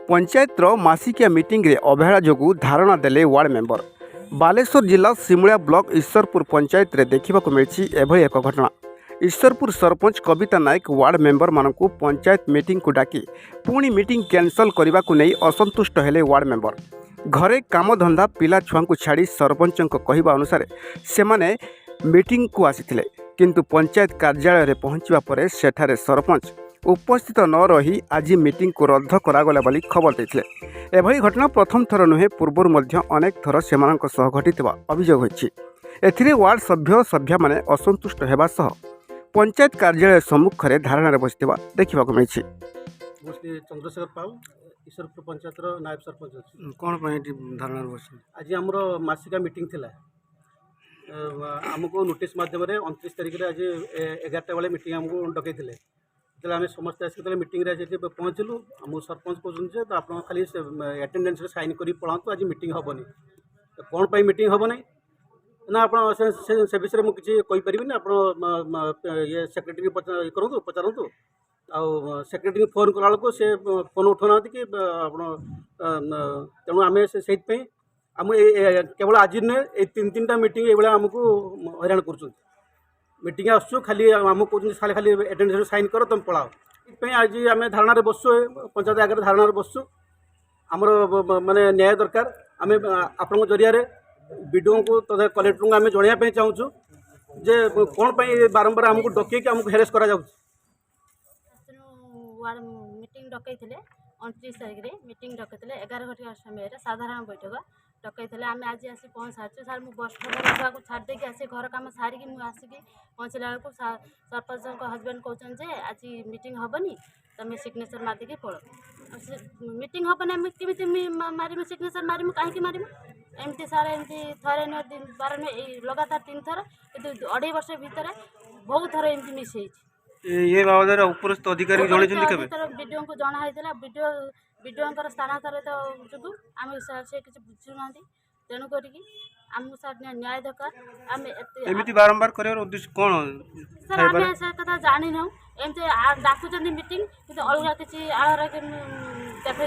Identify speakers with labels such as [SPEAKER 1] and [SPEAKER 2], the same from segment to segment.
[SPEAKER 1] पंचायतर मासिकिया meeting रे अवहेला जोगु धारणा देले वार्ड मेंबर। बालेश्वर जिला सिमुलिया ब्लॉक ईश्वरपुर पंचायत रे देखा मिली एभली एक घटना। ईश्वरपुर सरपंच कविता नायक वार्ड मेंबर मानकु पंचायत मीटिंग को डाकी पुणी मीटिंग कैंसल करने को नहीं असंतुष्ट हेले वार्ड मेंबर। घरे काम धंदा पिला छुआ को छाड़ी सरपंच कहवा अनुसार से माने मीटिंग को आसीथिले, किंतु पंचायत कार्यालय रे पहुंचवा परे सेठारे सरपंच उपस्थित न रही आज मीटिंग को रद्द करागला बोली खबर देथिले। एभली घटना प्रथम थर नुहे, पूर्वर मध्य अनेक थर सेमानक सह घटितबा अभियोग होइछि। एथिरे वार्ड सभ्य माने असंतुष्ट हेबा सह पंचायत कार्यालय सम्मुख में धारणा बसथिबा देखिबाक मिलिछि।
[SPEAKER 2] चंद्रशेखर पाल ईश्वरपुर पंचायत नायब सरपंच
[SPEAKER 1] कौन धारणा बस
[SPEAKER 2] आज आमर मासिका मीटिंग थिला। आमको नोटिस माध्यम 29 तारिख आज 11टा बेले मीटिंग आमको डकई आम समस्त आसिक मीटिंग पहुँचलु। आम सरपंच कहते तो आप खाली एटेंडेंस साइन कर पढ़ातु, आज मीटिंग हेनी। कौन पर मीटिंग हे ना ना आप से विषय में किसी कहीपरि आप ये सेक्रेटरी करूँ पचारतु। सेक्रेटरी फोन कला बेलू से फोन उठाना कि तेणु आम से आम केवल आज नुहे 3-3टा मीटिंग ये आमको हैरान कर मीटिंग आसु खाली आम कहते खाली एटेंडेंस साइन कर तुम पढ़ाओ। ये आज आम धारणा बसु पंचायत आगे धारणा बसु। आमर माने न्याय दरकार। आम आपण जरिया विडीओ को तथा कलेक्टर को आम जनवाई चाहूँ जे कौन बारंबार आमको डकईक आमको हेरेस करा
[SPEAKER 3] मीटिंग डकई 29 तारिख रे मीटिंग डकई 11 घंटा समय साधारण बैठक डकई आम आज आसी पहुँच सारी सार मुझे बस छुआ को छाड़ देकी आसी घर कम सारिकी मुझे पहुँचला बेलू सरपंच हजबैंड कहते आज मीटिंग हेनी तुम सिग्नेचर मारिकी पड़। मीटिंग हेनी आम कमी मारमु सिग्नेचर मारमु कहीं मारमु एमती सार एमती थे नुहे बार नुहे लगातार 3 थर कि 2.5 वर्ष भितर बहुत थर एमती मिस
[SPEAKER 1] ये बाबद उपरस्थ अधिकारी
[SPEAKER 3] वीडियो को जनाई वीडियो स्थानांतरित जो आम से किसी बुझुना तेणुक आम सर न्याय दरकार। आम
[SPEAKER 1] एमती बारंबार कर उद्देश्य कौन
[SPEAKER 3] सर आम से कथा जानी ना एमती डाकुच मीटिंग कि अलग किसी आड़ देखा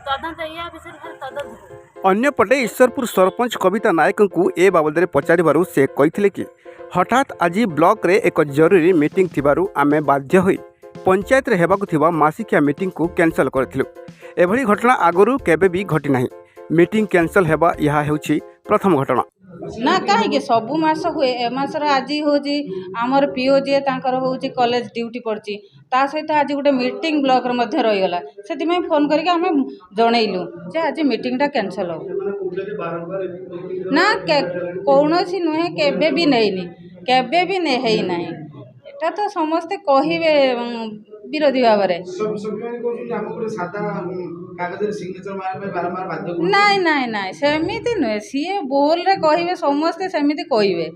[SPEAKER 3] तदंत या विषय खाली तदंत।
[SPEAKER 1] अन्यपटे ईश्वरपुर सरपंच कविता नायक को ए बाबद पचारू से कहते कि हठात आज ब्लॉक रे एक जरूरी मीटिंग थिबारु आमे बाध्य होई पंचायत रे हेबाकु थिबा मासिकिया मीटिंग को कैंसल करथिलु। एभली घटना आगरू केबे भी घटी नाही। मीटिंग कैंसल हेबा यहा हेउछि प्रथम घटना
[SPEAKER 4] ना कहीं सबु मास हुए ए मासर आज हूँ आमर पीओ जी तांकर हूँ कॉलेज ड्यूटी पड़ी ता सहित आज गोटे मीटिंग ब्लॉक रहीगला से फोन करके आम जनइलु जे आज मीटिंगटा कैंसल हो ना कौन नुहे केबे भी नहीं केबे भी नहीं ना एटा तो समस्ते कहे विरोधी भाव नाई नाई नाई सेमिति नुहे सी बोल रे कहे समस्ते सेमिति कहे